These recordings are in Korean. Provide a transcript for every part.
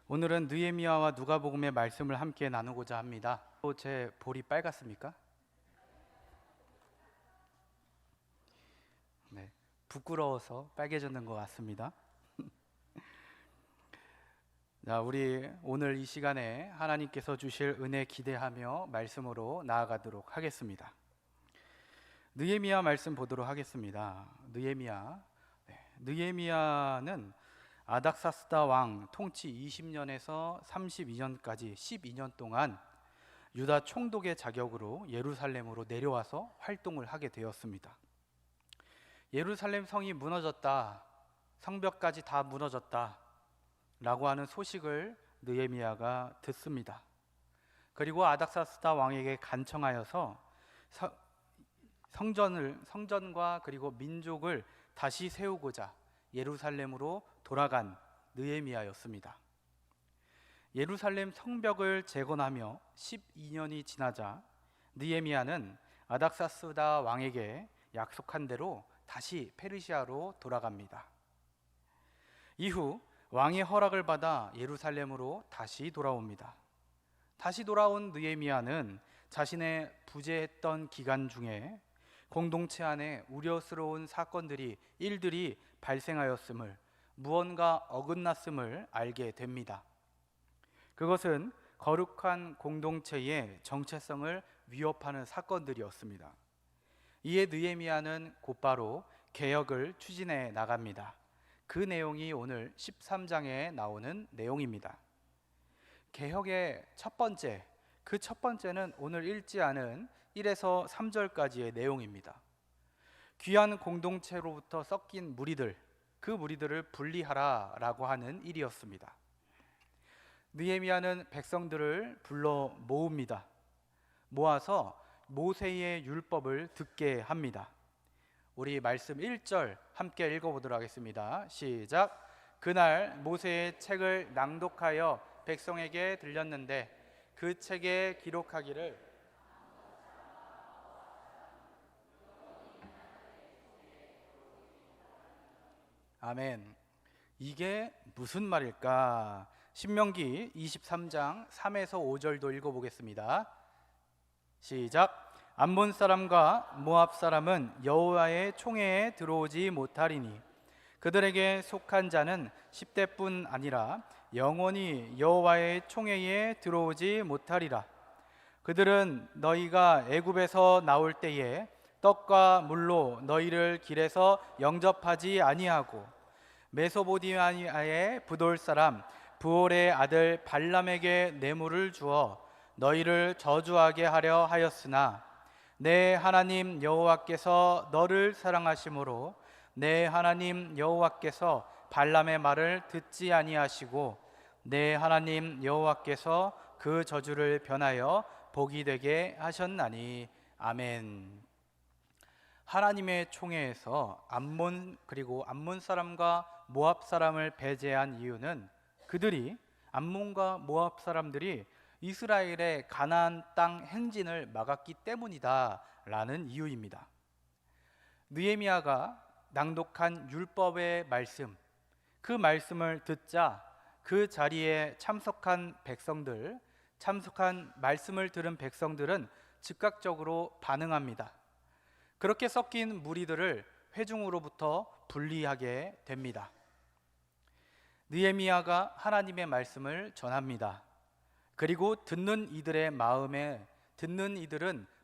오늘은 느헤미야와 누가복음의 말씀을 함께 나누고자 합니다. 또 제 볼이 빨갛습니까? 네, 부끄러워서 빨개졌는 것 같습니다. 자, 우리 오늘 이 시간에 하나님께서 주실 은혜 기대하며 말씀으로 나아가도록 하겠습니다. 느헤미야 말씀 보도록 하겠습니다. 느헤미야는 아닥사스다 왕 통치 20년에서 32년까지 12년 동안 유다 총독의 자격으로 예루살렘으로 내려와서 활동을 하게 되었습니다. 예루살렘 성이 무너졌다, 성벽까지 다 무너졌다 라고 하는 소식을 느헤미야가 듣습니다. 그리고 아닥사스다 왕에게 간청하여서 성전과 그리고 민족을 다시 세우고자 예루살렘으로 돌아간 느헤미야였습니다. 예루살렘 성벽을 재건하며 12년이 지나자 느헤미야는 아닥사스다 왕에게 약속한 대로 다시 페르시아로 돌아갑니다. 이후 왕의 허락을 받아 예루살렘으로 다시 돌아옵니다. 다시 돌아온 느헤미야는 자신의 부재했던 기간 중에 공동체 안에 우려스러운 일들이 발생하였음을, 무언가 어긋났음을 알게 됩니다. 그것은 거룩한 공동체의 정체성을 위협하는 사건들이었습니다. 이에 느헤미야는 곧바로 개혁을 추진해 나갑니다. 그 내용이 오늘 13장에 나오는 내용입니다. 개혁의 첫 번째는 오늘 읽지 않은 1에서 3절까지의 내용입니다. 귀한 공동체로부터 섞인 그 무리들을 분리하라라고 하는 일이었습니다. 느헤미야는 백성들을 불러 모아서 모세의 율법을 듣게 합니다. 우리 말씀 1절 함께 읽어보도록 하겠습니다. 시작. 그날 모세의 책을 낭독하여 백성에게 들렸는데 그 책에 기록하기를 아멘. 이게 무슨 말일까? 신명기 23장 3에서 5절도 읽어보겠습니다. 시작. 암몬 사람과 모압 사람은 여호와의 총회에 들어오지 못하리니 그들에게 속한 자는 10대뿐 아니라 영원히 여호와의 총회에 들어오지 못하리라. 그들은 너희가 애굽에서 나올 때에 떡과 물로 너희를 길에서 영접하지 아니하고 메소보디아의 부돌 사람 부올의 아들 발람에게 뇌물을 주어 너희를 저주하게 하려 하였으나 내 하나님 여호와께서 너를 사랑하심으로 내 하나님 여호와께서 발람의 말을 듣지 아니하시고 내 하나님 여호와께서 그 저주를 변하여 복이 되게 하셨나니. 아멘. 하나님의 총회에서 암몬 사람과 모압 사람을 배제한 이유는 그들이 암몬과 모압 사람들이 이스라엘의 가나안 땅 행진을 막았기 때문이다라는 이유입니다. 느헤미야가 낭독한 율법의 말씀, 그 말씀을 듣자 그 자리에 참석한 말씀을 들은 백성들은 즉각적으로 반응합니다. 그렇게 섞인 무리들을 회중으로부터 분리하게 됩니다. 느헤미야가 하나님의 말씀을 전합니다. 그리고 듣는 이들은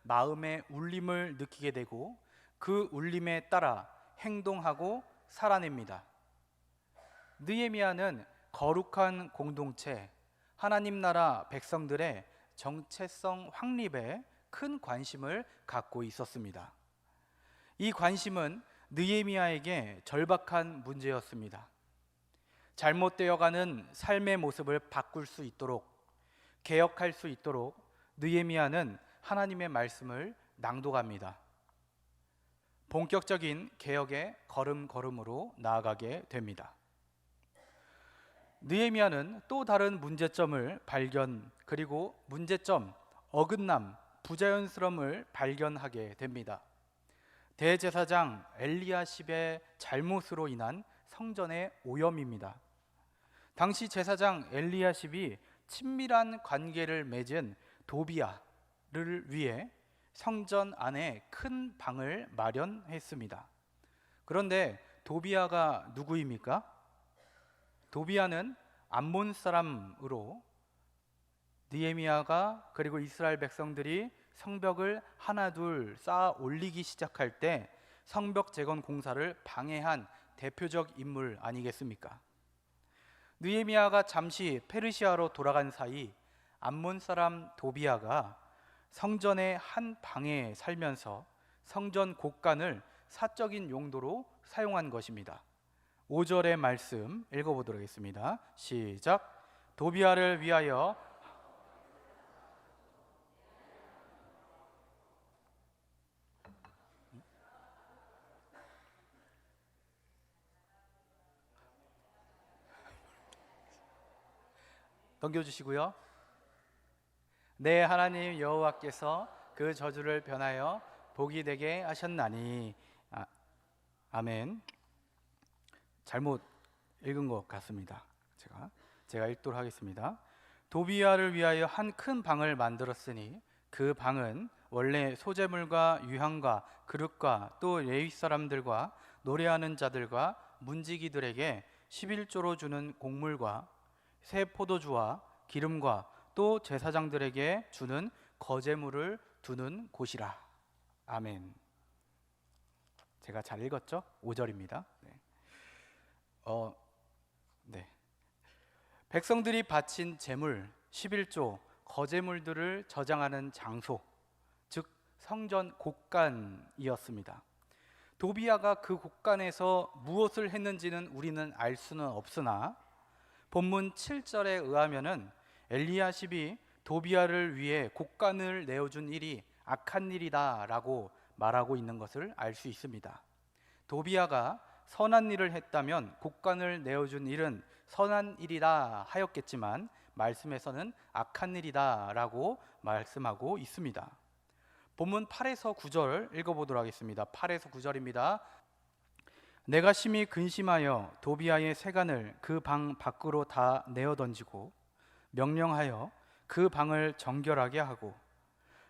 마음의 울림을 느끼게 되고 그 울림에 따라 행동하고 살아냅니다. 느헤미야는 거룩한 공동체, 하나님 나라 백성들의 정체성 확립에 큰 관심을 갖고 있었습니다. 이 관심은 느헤미야에게 절박한 문제였습니다. 잘못되어가는 삶의 모습을 바꿀 수 있도록, 개혁할 수 있도록 느헤미야는 하나님의 말씀을 낭독합니다. 본격적인 개혁의 걸음걸음으로 나아가게 됩니다. 느헤미야는 또 다른 어긋남, 부자연스러움을 발견하게 됩니다. 대제사장 엘리야십의 잘못으로 인한 성전의 오염입니다. 당시 제사장 엘리야십이 친밀한 관계를 맺은 도비야를 위해 성전 안에 큰 방을 마련했습니다. 그런데 도비야가 누구입니까? 도비야는 암몬 사람으로 느헤미야가 그리고 이스라엘 백성들이 성벽을 하나둘 쌓아 올리기 시작할 때 성벽 재건 공사를 방해한 대표적 인물 아니겠습니까? 느헤미야가 잠시 페르시아로 돌아간 사이 암몬 사람 도비야가 성전의 한 방에 살면서 성전 곳간을 사적인 용도로 사용한 것입니다. 5절의 말씀 읽어보도록 하겠습니다. 시작. 도비야를 위하여 넘겨주시고요. 내 하나님 여호와께서 그 저주를 변하여 복이 되게 하셨나니. 아멘. 잘못 읽은 것 같습니다. 제가 읽도록 하겠습니다. 도비야를 위하여 한 큰 방을 만들었으니 그 방은 원래 소재물과 유향과 그릇과 또 레위 사람들과 노래하는 자들과 문지기들에게 11조로 주는 곡물과 새 포도주와 기름과 또 제사장들에게 주는 거제물을 두는 곳이라. 아멘. 제가 잘 읽었죠? 5절입니다. 네. 백성들이 바친 제물 11조 거제물들을 저장하는 장소, 즉 성전 곳간이었습니다. 도비야가 그 곳간에서 무엇을 했는지는 우리는 알 수는 없으나 본문 7절에 의하면은 엘리야십이 도비야를 위해 곳간을 내어준 일이 악한 일이다라고 말하고 있는 것을 알 수 있습니다. 도비야가 선한 일을 했다면 곳간을 내어준 일은 선한 일이라 하였겠지만 말씀에서는 악한 일이다라고 말씀하고 있습니다. 본문 8에서 9절 읽어보도록 하겠습니다. 8에서 9절입니다. 내가 심히 근심하여 도비야의 세간을 그 방 밖으로 다 내어 던지고 명령하여 그 방을 정결하게 하고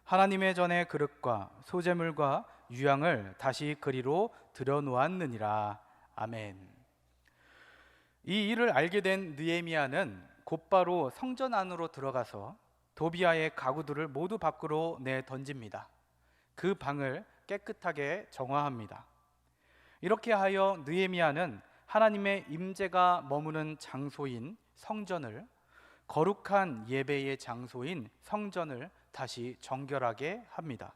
하나님의 전에 그릇과 소재물과 유향을 다시 그리로 들여놓았느니라. 아멘. 이 일을 알게 된 느헤미야는 곧바로 성전 안으로 들어가서 도비야의 가구들을 모두 밖으로 내 던집니다. 그 방을 깨끗하게 정화합니다. 이렇게 하여 느헤미야는 하나님의 임재가 머무는 장소인 성전을, 거룩한 예배의 장소인 성전을 다시 정결하게 합니다.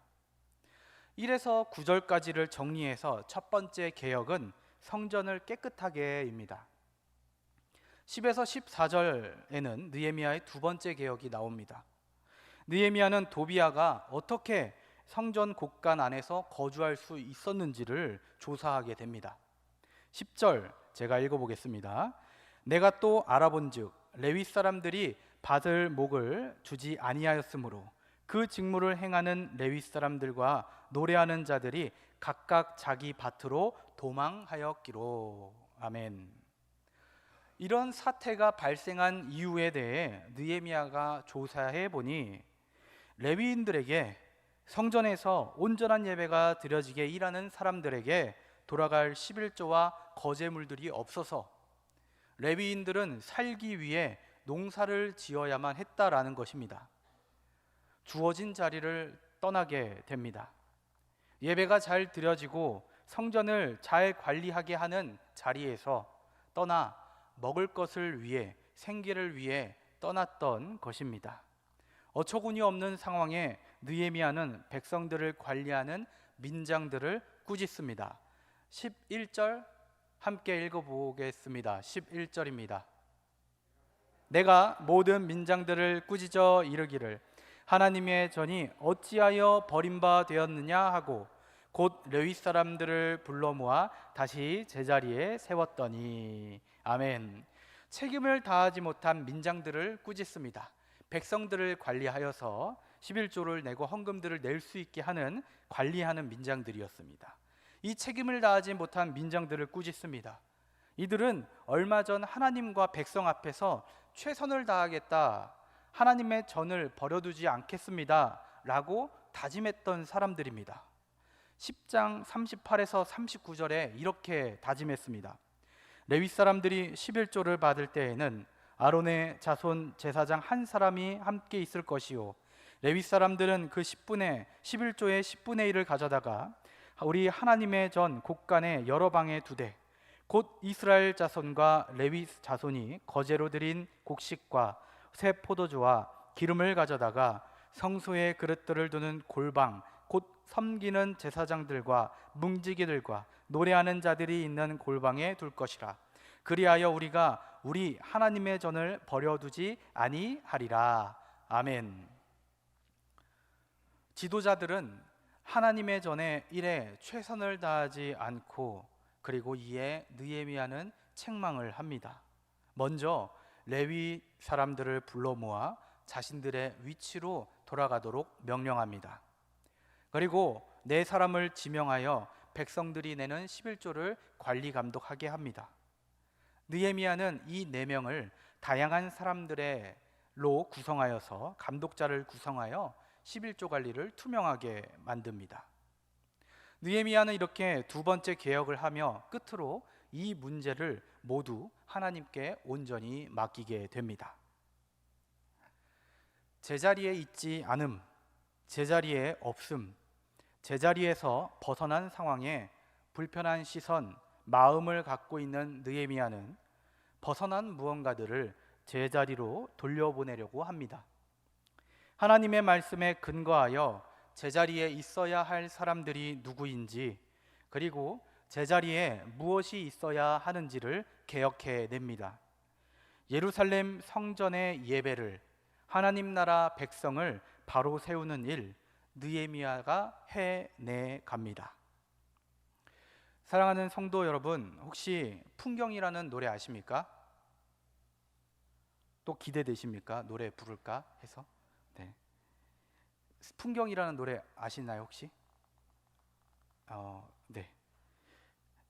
1에서 9절까지를 정리해서 첫 번째 개혁은 성전을 깨끗하게입니다. 10에서 14절에는 느헤미야의 두 번째 개혁이 나옵니다. 느헤미야는 도비야가 어떻게 성전 곳간 안에서 거주할 수 있었는지를 조사하게 됩니다. 10절 제가 읽어보겠습니다. 내가 또 알아본즉 레위 사람들이 받을 목을 주지 아니하였으므로 그 직무를 행하는 레위 사람들과 노래하는 자들이 각각 자기 밭으로 도망하였기로. 아멘. 이런 사태가 발생한 이유에 대해 느헤미야가 조사해 보니 레위인들에게 성전에서 온전한 예배가 드려지게 일하는 사람들에게 돌아갈 11조와 거제물들이 없어서 레위인들은 살기 위해 농사를 지어야만 했다라는 것입니다. 주어진 자리를 떠나게 됩니다. 예배가 잘 드려지고 성전을 잘 관리하게 하는 자리에서 떠나 먹을 것을 위해, 생계를 위해 떠났던 것입니다. 어처구니 없는 상황에 느헤미야는 백성들을 관리하는 민장들을 꾸짖습니다. 11절 함께 읽어보겠습니다. 11절입니다. 내가 모든 민장들을 꾸짖어 이르기를 하나님의 전이 어찌하여 버림바 되었느냐 하고 곧 레위 사람들을 불러 모아 다시 제자리에 세웠더니. 아멘. 책임을 다하지 못한 민장들을 꾸짖습니다. 백성들을 관리하여서 11조를 내고 헌금들을 낼 수 있게 하는 관리하는 민장들이었습니다. 이 책임을 다하지 못한 민장들을 꾸짖습니다. 이들은 얼마 전 하나님과 백성 앞에서 최선을 다하겠다, 하나님의 전을 버려두지 않겠습니다 라고 다짐했던 사람들입니다. 10장 38에서 39절에 이렇게 다짐했습니다. 레위 사람들이 11조를 받을 때에는 아론의 자손 제사장 한 사람이 함께 있을 것이요, 레위 사람들은 그 11조의 10분의 1을 가져다가 우리 하나님의 전 곳간에 여러 방에 두되, 곧 이스라엘 자손과 레위 자손이 거제로 드린 곡식과 새 포도주와 기름을 가져다가 성소의 그릇들을 두는 골방, 곧 섬기는 제사장들과 문지기들과 노래하는 자들이 있는 골방에 둘 것이라. 그리하여 우리가 우리 하나님의 전을 버려두지 아니하리라. 아멘. 지도자들은 하나님의 전의 일에 최선을 다하지 않고, 그리고 이에 느헤미야는 책망을 합니다. 먼저 레위 사람들을 불러 모아 자신들의 위치로 돌아가도록 명령합니다. 그리고 네 사람을 지명하여 백성들이 내는 11조를 관리 감독하게 합니다. 느헤미야는 이 네 명을 다양한 사람들로 구성하여서 감독자를 구성하여 11조 관리를 투명하게 만듭니다. 느헤미야는 이렇게 두 번째 개혁을 하며 끝으로 이 문제를 모두 하나님께 온전히 맡기게 됩니다. 제자리에 있지 않음, 제자리에 없음, 제자리에서 벗어난 상황에 불편한 시선, 마음을 갖고 있는 느헤미야는 벗어난 무언가들을 제자리로 돌려보내려고 합니다. 하나님의 말씀에 근거하여 제자리에 있어야 할 사람들이 누구인지, 그리고 제자리에 무엇이 있어야 하는지를 개혁해 냅니다. 예루살렘 성전의 예배를, 하나님 나라 백성을 바로 세우는 일, 느헤미야가 해내 갑니다. 사랑하는 성도 여러분, 혹시 풍경이라는 노래 아십니까? 또 기대되십니까? 노래 부를까 해서. 네. 풍경이라는 노래 아시나요 혹시? 네.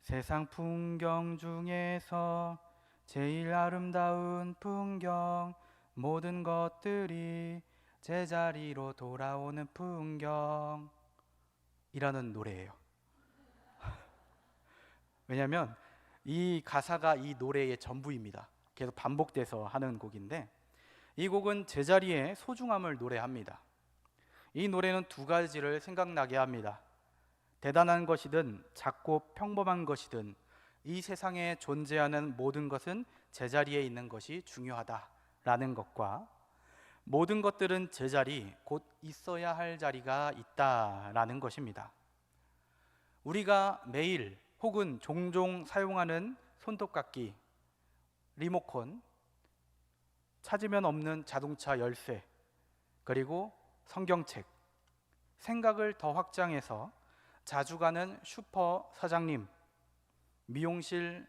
세상 풍경 중에서 제일 아름다운 풍경, 모든 것들이 제자리로 돌아오는 풍경 이라는 노래예요. 왜냐하면 이 가사가 이 노래의 전부입니다. 계속 반복돼서 하는 곡인데, 이 곡은 제자리의 소중함을 노래합니다. 이 노래는 두 가지를 생각나게 합니다. 대단한 것이든 작고 평범한 것이든 이 세상에 존재하는 모든 것은 제자리에 있는 것이 중요하다라는 것과, 모든 것들은 제자리, 곧 있어야 할 자리가 있다라는 것입니다. 우리가 매일 혹은 종종 사용하는 손톱깎이, 리모컨, 찾으면 없는 자동차 열쇠, 그리고 성경책, 생각을 더 확장해서 자주 가는 슈퍼 사장님, 미용실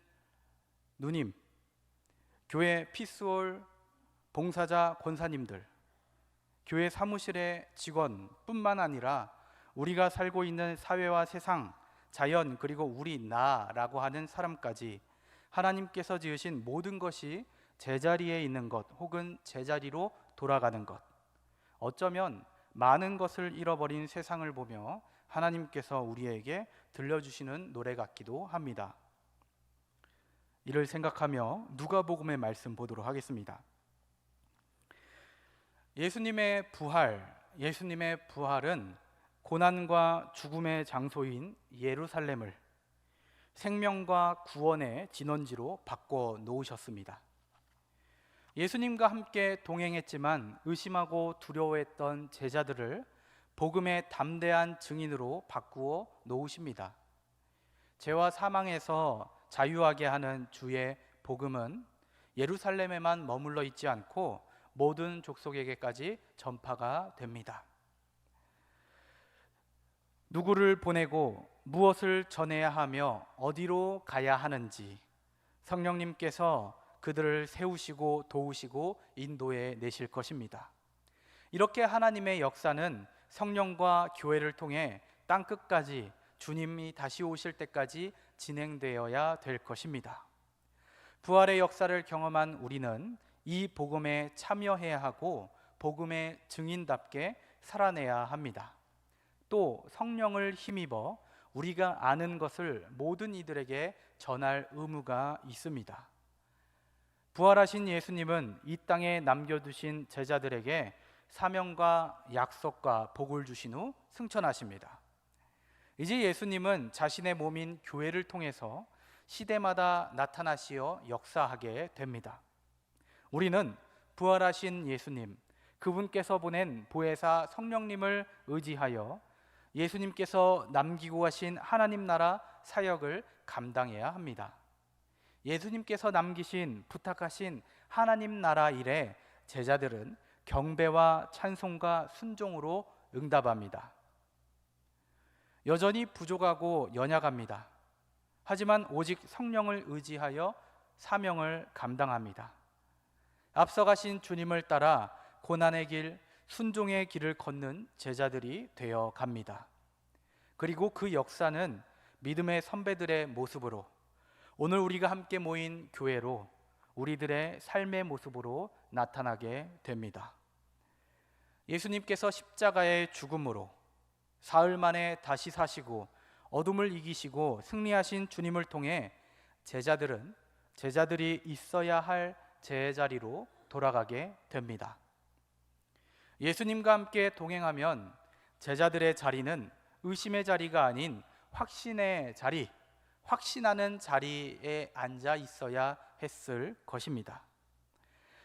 누님, 교회 피스홀 봉사자 권사님들, 교회 사무실의 직원뿐만 아니라 우리가 살고 있는 사회와 세상, 자연, 그리고 우리 나라고 하는 사람까지 하나님께서 지으신 모든 것이 제자리에 있는 것 혹은 제자리로 돌아가는 것, 어쩌면 많은 것을 잃어버린 세상을 보며 하나님께서 우리에게 들려주시는 노래 같기도 합니다. 이를 생각하며 누가복음의 말씀 보도록 하겠습니다. 예수님의 부활은 고난과 죽음의 장소인 예루살렘을 생명과 구원의 진원지로 바꿔 놓으셨습니다. 예수님과 함께 동행했지만 의심하고 두려워했던 제자들을 복음의 담대한 증인으로 바꾸어 놓으십니다. 죄와 사망에서 자유하게 하는 주의 복음은 예루살렘에만 머물러 있지 않고 모든 족속에게까지 전파가 됩니다. 누구를 보내고 무엇을 전해야 하며 어디로 가야 하는지 성령님께서 그들을 세우시고 도우시고 인도해 내실 것입니다. 이렇게 하나님의 역사는 성령과 교회를 통해 땅끝까지 주님이 다시 오실 때까지 진행되어야 될 것입니다. 부활의 역사를 경험한 우리는 이 복음에 참여해야 하고 복음의 증인답게 살아내야 합니다. 또 성령을 힘입어 우리가 아는 것을 모든 이들에게 전할 의무가 있습니다. 부활하신 예수님은 이 땅에 남겨두신 제자들에게 사명과 약속과 복을 주신 후 승천하십니다. 이제 예수님은 자신의 몸인 교회를 통해서 시대마다 나타나시어 역사하게 됩니다. 우리는 부활하신 예수님, 그분께서 보낸 보혜사 성령님을 의지하여 예수님께서 남기고 가신 하나님 나라 사역을 감당해야 합니다. 예수님께서 남기신 부탁하신 하나님 나라 일에 제자들은 경배와 찬송과 순종으로 응답합니다. 여전히 부족하고 연약합니다. 하지만 오직 성령을 의지하여 사명을 감당합니다. 앞서가신 주님을 따라 고난의 길, 순종의 길을 걷는 제자들이 되어 갑니다. 그리고 그 역사는 믿음의 선배들의 모습으로, 오늘 우리가 함께 모인 교회로, 우리들의 삶의 모습으로 나타나게 됩니다. 예수님께서 십자가의 죽음으로 사흘 만에 다시 사시고 어둠을 이기시고 승리하신 주님을 통해 제자들이 있어야 할 제자리로 돌아가게 됩니다. 예수님과 함께 동행하면 제자들의 자리는 의심의 자리가 아닌 확신의 자리, 확신하는 자리에 앉아 있어야 했을 것입니다.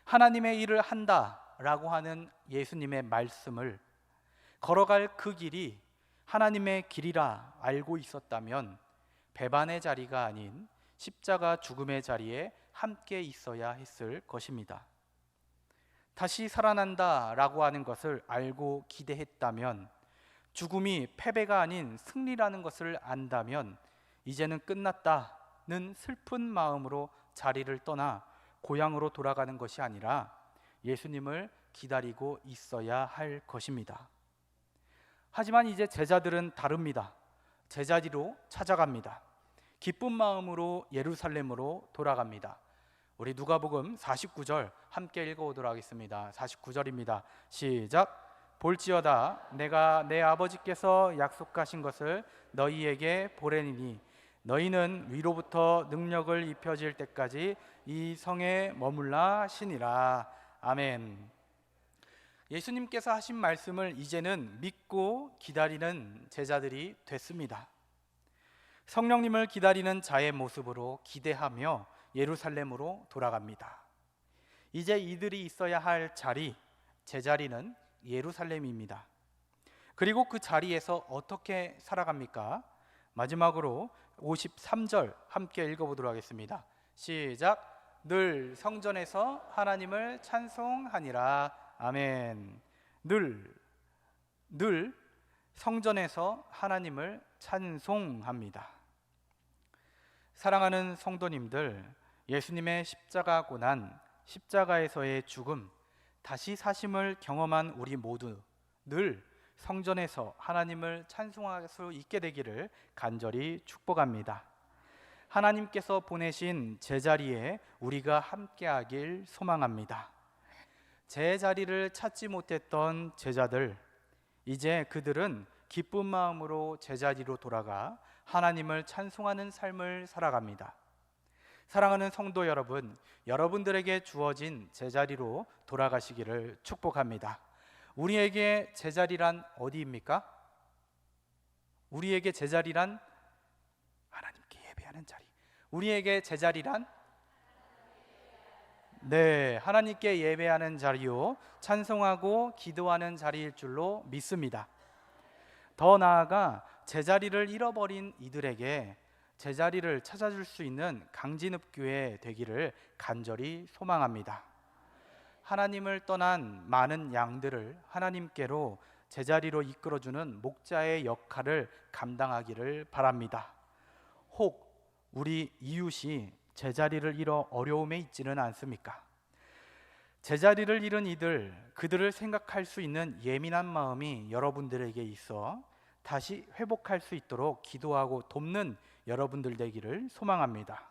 하나님의 일을 한다라고 하는 예수님의 말씀을 걸어갈 그 길이 하나님의 길이라 알고 있었다면 배반의 자리가 아닌 십자가 죽음의 자리에 함께 있어야 했을 것입니다. 다시 살아난다라고 하는 것을 알고 기대했다면, 죽음이 패배가 아닌 승리라는 것을 안다면 이제는 끝났다는 슬픈 마음으로 자리를 떠나 고향으로 돌아가는 것이 아니라 예수님을 기다리고 있어야 할 것입니다. 하지만 이제 제자들은 다릅니다. 제자리로 찾아갑니다. 기쁜 마음으로 예루살렘으로 돌아갑니다. 우리 누가복음 49절 함께 읽어보도록 하겠습니다. 49절입니다. 시작. 볼지어다 내가 내 아버지께서 약속하신 것을 너희에게 보내리니 너희는 위로부터 능력을 입혀질 때까지 이 성에 머물라 하시니라. 아멘. 예수님께서 하신 말씀을 이제는 믿고 기다리는 제자들이 됐습니다. 성령님을 기다리는 자의 모습으로 기대하며 예루살렘으로 돌아갑니다. 이제 이들이 있어야 할 자리, 제자리는 예루살렘입니다. 그리고 그 자리에서 어떻게 살아갑니까? 마지막으로 53절 함께 읽어보도록 하겠습니다. 시작. 늘 성전에서 하나님을 찬송하니라. 아멘. 늘 성전에서 하나님을 찬송합니다. 사랑하는 성도님들, 예수님의 십자가 고난, 십자가에서의 죽음, 다시 사심을 경험한 우리 모두 늘 성전에서 하나님을 찬송할 수 있게 되기를 간절히 축복합니다. 하나님께서 보내신 제자리에 우리가 함께하길 소망합니다. 제자리를 찾지 못했던 제자들, 이제 그들은 기쁜 마음으로 제자리로 돌아가 하나님을 찬송하는 삶을 살아갑니다. 사랑하는 성도 여러분, 여러분들에게 주어진 제자리로 돌아가시기를 축복합니다. 우리에게 제자리란 어디입니까? 우리에게 제자리란 하나님께 예배하는 자리. 우리에게 제자리란 하나님께 예배하는 자리요, 찬송하고 기도하는 자리일 줄로 믿습니다. 더 나아가 제자리를 잃어버린 이들에게 제자리를 찾아줄 수 있는 강진읍교회 되기를 간절히 소망합니다. 하나님을 떠난 많은 양들을 하나님께로 제자리로 이끌어주는 목자의 역할을 감당하기를 바랍니다. 혹 우리 이웃이 제자리를 잃어 어려움에 있지는 않습니까? 제자리를 잃은 그들을 생각할 수 있는 예민한 마음이 여러분들에게 있어 다시 회복할 수 있도록 기도하고 돕는 여러분들 되기를 소망합니다.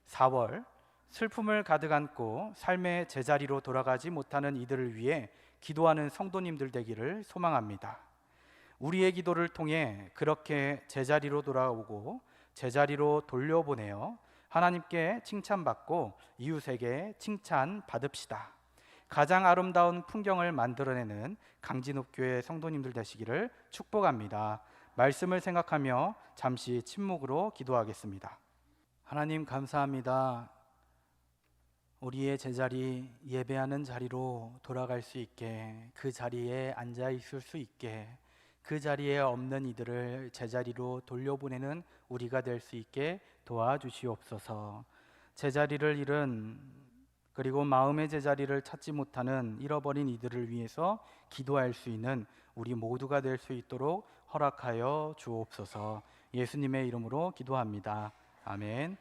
4월 슬픔을 가득 안고 삶의 제자리로 돌아가지 못하는 이들을 위해 기도하는 성도님들 되기를 소망합니다. 우리의 기도를 통해 그렇게 제자리로 돌아오고 제자리로 돌려보내어 하나님께 칭찬받고 이웃에게 칭찬받읍시다. 가장 아름다운 풍경을 만들어내는 강진읍교회 성도님들 되시기를 축복합니다. 말씀을 생각하며 잠시 침묵으로 기도하겠습니다. 하나님 감사합니다. 우리의 제자리, 예배하는 자리로 돌아갈 수 있게, 그 자리에 앉아 있을 수 있게, 그 자리에 없는 이들을 제자리로 돌려보내는 우리가 될 수 있게 도와주시옵소서. 제자리를 잃은, 그리고 마음의 제자리를 찾지 못하는 잃어버린 이들을 위해서 기도할 수 있는 우리 모두가 될 수 있도록 허락하여 주옵소서. 예수님의 이름으로 기도합니다. 아멘.